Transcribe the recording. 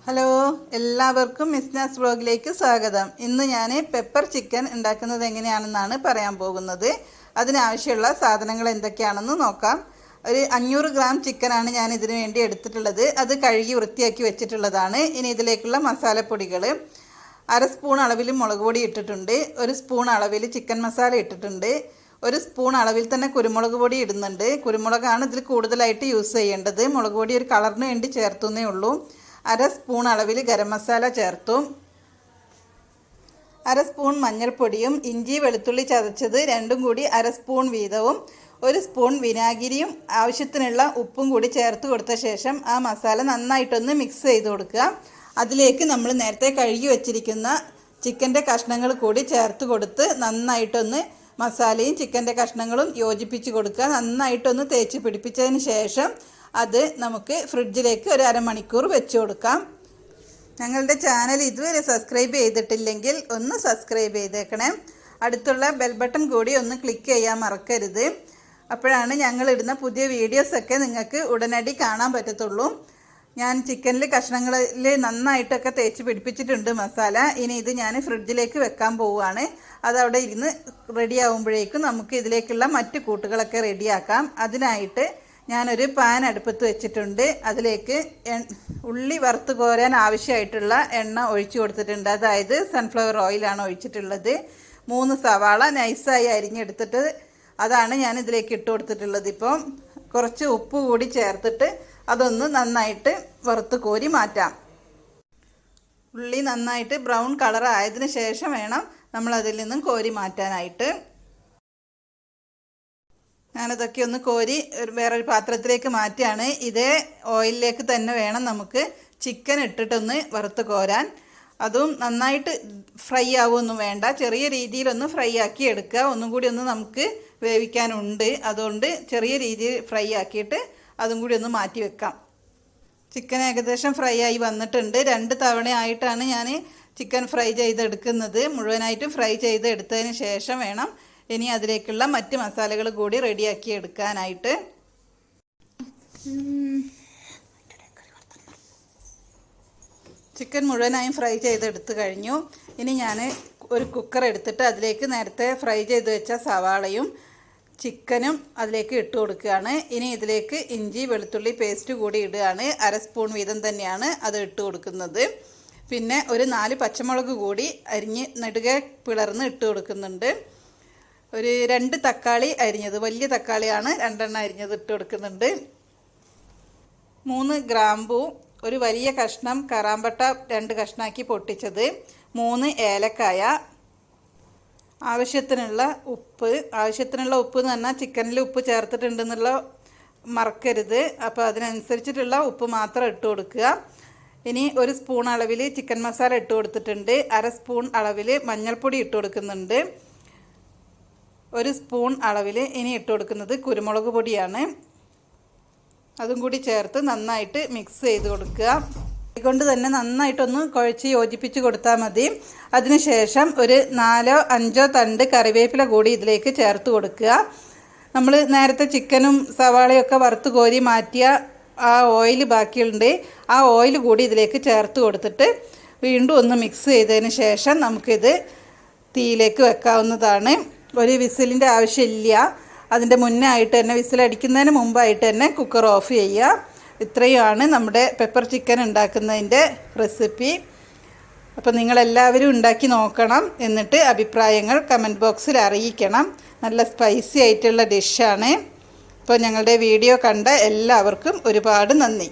Hello, എല്ലാവർക്കും മിസ്നാസ് വ്ലോഗിലേക്ക് സ്വാഗതം. ഇന്ന് ഞാൻ പെപ്പർ ചിക്കൻ ഉണ്ടാക്കുന്നത് എങ്ങനെയാണെന്നാണ് പറയാൻ പോകുന്നത്. അതിനാവശ്യമുള്ള സാധനങ്ങൾ എന്തൊക്കെയാണെന്ന് നോക്കാം. ഒരു 500 ഗ്രാം ചിക്കനാണ് ഞാൻ ഇതിനു വേണ്ടി എടുത്തിട്ടുള്ളത്. അത് കഴുകി വൃത്തിയാക്കി വെച്ചിട്ടുള്ളതാണ്. ഇനി ഇതിലേക്കുള്ള മസാലപ്പൊടികൾ: 1/2 സ്പൂൺ അളവിൽ മുളക് പൊടി ഇട്ടിട്ടുണ്ട്, 1 സ്പൂൺ അളവിൽ ചിക്കൻ മസാല ഇട്ടിട്ടുണ്ട്, 1 സ്പൂൺ അളവിൽ തന്നെ കുരുമുളക് പൊടി ഇടുന്നുണ്ട്. കുരുമുളകാണ് ഇതിൽ കൂടുതലായിട്ട് യൂസ് ചെയ്യേണ്ടത്. മുളക് പൊടി ഒരു കളറിന് വേണ്ടി ചേർത്തുന്നേ ഉള്ളൂ. 1/2 സ്പൂൺ അളവിൽ ഗരം മസാല ചേർത്തു. 1/2 സ്പൂൺ മഞ്ഞൾപ്പൊടിയും ഇഞ്ചി വെളുത്തുള്ളി ചതച്ചത് രണ്ടും കൂടി 1/2 സ്പൂൺ വീതവും 1 സ്പൂൺ വിനാഗിരിയും ആവശ്യത്തിനുള്ള ഉപ്പും കൂടി ചേർത്ത് കൊടുത്ത ശേഷം ആ മസാല നന്നായിട്ടൊന്ന് മിക്സ് ചെയ്ത് കൊടുക്കുക. അതിലേക്ക് നമ്മൾ നേരത്തെ കഴുകി വെച്ചിരിക്കുന്ന ചിക്കൻ്റെ കഷ്ണങ്ങൾ കൂടി ചേർത്ത് കൊടുത്ത് നന്നായിട്ടൊന്ന് മസാലയും ചിക്കൻ്റെ കഷ്ണങ്ങളും യോജിപ്പിച്ച് കൊടുക്കുക. നന്നായിട്ടൊന്ന് തേച്ച് പിടിപ്പിച്ചതിന് ശേഷം അത് നമുക്ക് ഫ്രിഡ്ജിലേക്ക് ഒരു അരമണിക്കൂർ വെച്ച് കൊടുക്കാം. ഞങ്ങളുടെ ചാനൽ ഇതുവരെ സബ്സ്ക്രൈബ് ചെയ്തിട്ടില്ലെങ്കിൽ ഒന്ന് സബ്സ്ക്രൈബ് ചെയ്തേക്കണേ. അടുത്തുള്ള ബെൽ ബട്ടൺ കൂടി ഒന്ന് ക്ലിക്ക് ചെയ്യാൻ മറക്കരുത്. അപ്പോഴാണ് ഞങ്ങളിടുന്ന പുതിയ വീഡിയോസൊക്കെ നിങ്ങൾക്ക് ഉടനടി കാണാൻ പറ്റത്തുള്ളൂ. ഞാൻ ചിക്കനിൽ കഷ്ണങ്ങളിൽ നന്നായിട്ടൊക്കെ തേച്ച് പിടിപ്പിച്ചിട്ടുണ്ട് മസാല. ഇനി ഇത് ഞാൻ ഫ്രിഡ്ജിലേക്ക് വെക്കാൻ പോവുകയാണ്. അതവിടെ ഇരുന്ന് റെഡി ആകുമ്പോഴേക്കും നമുക്ക് ഇതിലേക്കുള്ള മറ്റു കൂട്ടുകളൊക്കെ റെഡിയാക്കാം. അതിനായിട്ട് ഞാനൊരു പാൻ അടുപ്പത്ത് വെച്ചിട്ടുണ്ട്. അതിലേക്ക് ഉള്ളി വറുത്ത് കോരാൻ ആവശ്യമായിട്ടുള്ള എണ്ണ ഒഴിച്ചു കൊടുത്തിട്ടുണ്ട്. അതായത് സൺഫ്ലവർ ഓയിലാണ് ഒഴിച്ചിട്ടുള്ളത്. 3 സവാള നൈസായി അരിഞ്ഞെടുത്തിട്ട് അതാണ് ഞാൻ ഇതിലേക്ക് ഇട്ട് കൊടുത്തിട്ടുള്ളത്. ഇപ്പം കുറച്ച് ഉപ്പ് കൂടി ചേർത്തിട്ട് അതൊന്ന് നന്നായിട്ട് വറുത്ത് കോരി മാറ്റാം. ഉള്ളി നന്നായിട്ട് ബ്രൗൺ കളർ ആയതിനു ശേഷം വേണം നമ്മളതിൽ നിന്നും കോരി മാറ്റാനായിട്ട്. ഞാനതൊക്കെ ഒന്ന് കോരി വേറൊരു പാത്രത്തിലേക്ക് മാറ്റിയാണ്. ഇതേ ഓയിലിലേക്ക് തന്നെ വേണം നമുക്ക് ചിക്കൻ ഇട്ടിട്ടൊന്ന് വറുത്ത് കോരാൻ. അതും നന്നായിട്ട് ഫ്രൈ ആവുമൊന്നും വേണ്ട, ചെറിയ രീതിയിലൊന്ന് ഫ്രൈ ആക്കി എടുക്കുക. ഒന്നും കൂടി ഒന്ന് നമുക്ക് വേവിക്കാനുണ്ട്. അതുകൊണ്ട് ചെറിയ രീതിയിൽ ഫ്രൈ ആക്കിയിട്ട് അതും കൂടി ഒന്ന് മാറ്റി വെക്കാം. ചിക്കൻ ഏകദേശം ഫ്രൈ ആയി വന്നിട്ടുണ്ട്. 2 തവണയായിട്ടാണ് ഞാൻ ചിക്കൻ ഫ്രൈ ചെയ്തെടുക്കുന്നത്. മുഴുവനായിട്ടും ഫ്രൈ ചെയ്തെടുത്തതിന് ശേഷം വേണം ഇനി അതിലേക്കുള്ള മറ്റ് മസാലകൾ കൂടി റെഡിയാക്കി എടുക്കാനായിട്ട്. ചിക്കൻ മുഴുവനായും ഫ്രൈ ചെയ്തെടുത്ത് കഴിഞ്ഞു. ഇനി ഞാൻ ഒരു കുക്കർ എടുത്തിട്ട് അതിലേക്ക് നേരത്തെ ഫ്രൈ ചെയ്ത് വെച്ച സവാളയും ചിക്കനും അതിലേക്ക് ഇട്ട് കൊടുക്കുകയാണ്. ഇനി ഇതിലേക്ക് ഇഞ്ചി വെളുത്തുള്ളി പേസ്റ്റ് കൂടി ഇടുകയാണ്. 1/2 സ്പൂൺ വീതം തന്നെയാണ് അത് ഇട്ട് കൊടുക്കുന്നത്. പിന്നെ ഒരു 4 പച്ചമുളക് കൂടി അരിഞ്ഞ് നെടുകെ പിളർന്ന് ഇട്ട് കൊടുക്കുന്നുണ്ട്. ഒരു 2 തക്കാളി അരിഞ്ഞത്, വലിയ തക്കാളിയാണ്, 2 എണ്ണം അരിഞ്ഞത് ഇട്ട് കൊടുക്കുന്നുണ്ട്. 3 ഗ്രാമ്പൂ, ഒരു വലിയ കഷ്ണം കറാമ്പട്ട 2 കഷ്ണാക്കി പൊട്ടിച്ചത്, 3 ഏലക്കായ, ആവശ്യത്തിനുള്ള ഉപ്പ്. ആവശ്യത്തിനുള്ള ഉപ്പ് എന്ന് പറഞ്ഞാൽ ചിക്കനിൽ ഉപ്പ് ചേർത്തിട്ടുണ്ടെന്നുള്ള മറക്കരുത്. അപ്പോൾ അതിനനുസരിച്ചിട്ടുള്ള ഉപ്പ് മാത്രം ഇട്ട് കൊടുക്കുക. ഇനി 1 സ്പൂൺ അളവിൽ ചിക്കൻ മസാല ഇട്ട് കൊടുത്തിട്ടുണ്ട്. 1/2 സ്പൂൺ അളവിൽ മഞ്ഞൾപ്പൊടി ഇട്ട് കൊടുക്കുന്നുണ്ട്. 1 സ്പൂൺ അളവിൽ ഇനി ഇട്ട് കൊടുക്കുന്നത് കുരുമുളക് പൊടിയാണ്. അതും കൂടി ചേർത്ത് നന്നായിട്ട് മിക്സ് ചെയ്ത് കൊടുക്കുക. അതുകൊണ്ട് തന്നെ നന്നായിട്ടൊന്ന് കുഴച്ച് യോജിപ്പിച്ച് കൊടുത്താൽ മതി. അതിനുശേഷം ഒരു 4-5 തണ്ട് കറിവേപ്പില കൂടി ഇതിലേക്ക് ചേർത്ത് കൊടുക്കുക. നമ്മൾ നേരത്തെ ചിക്കനും സവാളയൊക്കെ വറുത്ത് കോരി മാറ്റിയ ആ ഓയിൽ ബാക്കിയുണ്ട്. ആ ഓയിൽ കൂടി ഇതിലേക്ക് ചേർത്ത് കൊടുത്തിട്ട് വീണ്ടും ഒന്ന് മിക്സ് ചെയ്തതിന് ശേഷം നമുക്കിത് തീയിലേക്ക് വെക്കാവുന്നതാണ്. ഒരു വിസിലിൻ്റെ ആവശ്യമില്ല. അതിൻ്റെ മുന്നേ ആയിട്ട് തന്നെ, വിസിലടിക്കുന്നതിന് മുമ്പായിട്ട് തന്നെ കുക്കർ ഓഫ് ചെയ്യുക. ഇത്രയുമാണ് നമ്മുടെ പെപ്പർ ചിക്കൻ ഉണ്ടാക്കുന്നതിൻ്റെ റെസിപ്പി. അപ്പോൾ നിങ്ങളെല്ലാവരും ഉണ്ടാക്കി നോക്കണം. എന്നിട്ട് അഭിപ്രായങ്ങൾ കമൻറ്റ് ബോക്സിൽ അറിയിക്കണം. നല്ല സ്പൈസി ആയിട്ടുള്ള ഡിഷാണ്. അപ്പോൾ ഞങ്ങളുടെ വീഡിയോ കണ്ട എല്ലാവർക്കും ഒരുപാട് നന്ദി.